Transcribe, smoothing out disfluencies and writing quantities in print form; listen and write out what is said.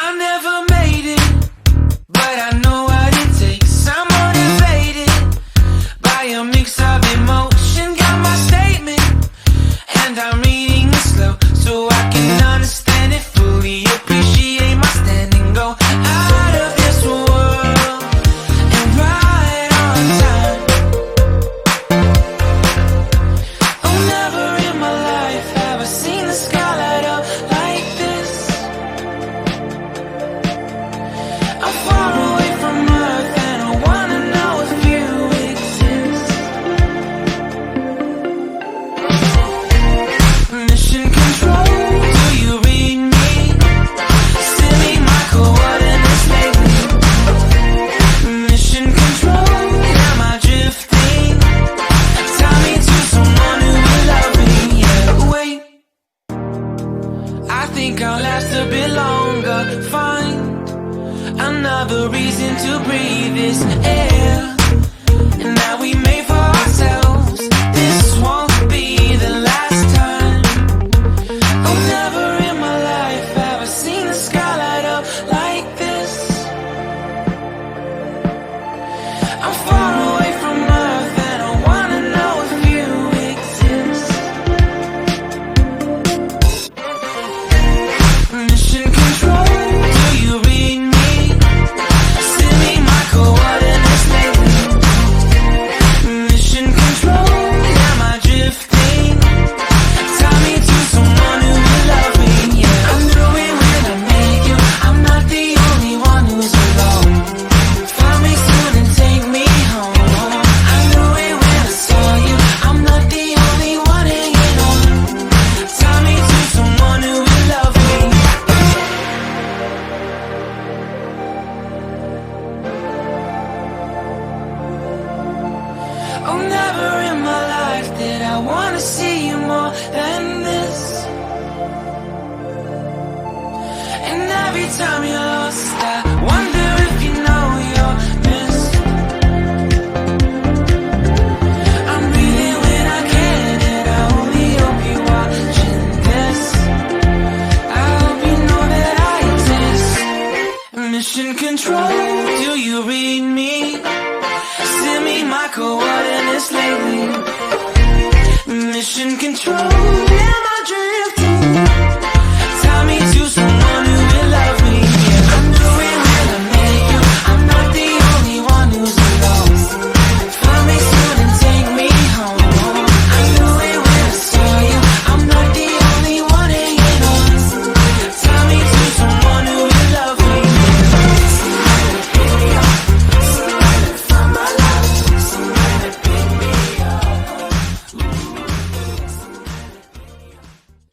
I never made it, but I know what it takes. I'm motivated by a mix of emotion. Got my statement, and I'm reading it slow so I can understand it fully. Appreciate my stand and go out of this world and right on time. Oh, never in my life have I seen the sky light up like this. I'm far away from Earth and I wanna know if you exist. Mission control, do you read me? Send me my coordinates lately. Mission control, am I drifting? Tie me to someone who will love me. Yeah, wait, I think I'll last a bit longer. Find another reason to breathe this air, and that we made for ourselves. This won't be the last time. Oh, never in my life have I seen the sky light up like this. I'm far away from Earth and I wanna know if you exist. Mission control, do you read me? Send me my coordinates lately. Mission control, am I drifting? Tie me to someone who will love me. Yeah, I knew it when I met you. I'm not the only one who's alone. Find me soon and take me home. I knew it when I saw you. I'm not the only one hanging on. Tie me to someone who will love me. Oh, never in my life did I wanna see you more than this. And every time you're lost, I wonder if you know you're missed. I'm breathing when I can, and I only hope you're watching this. I hope you know that I exist. Mission control,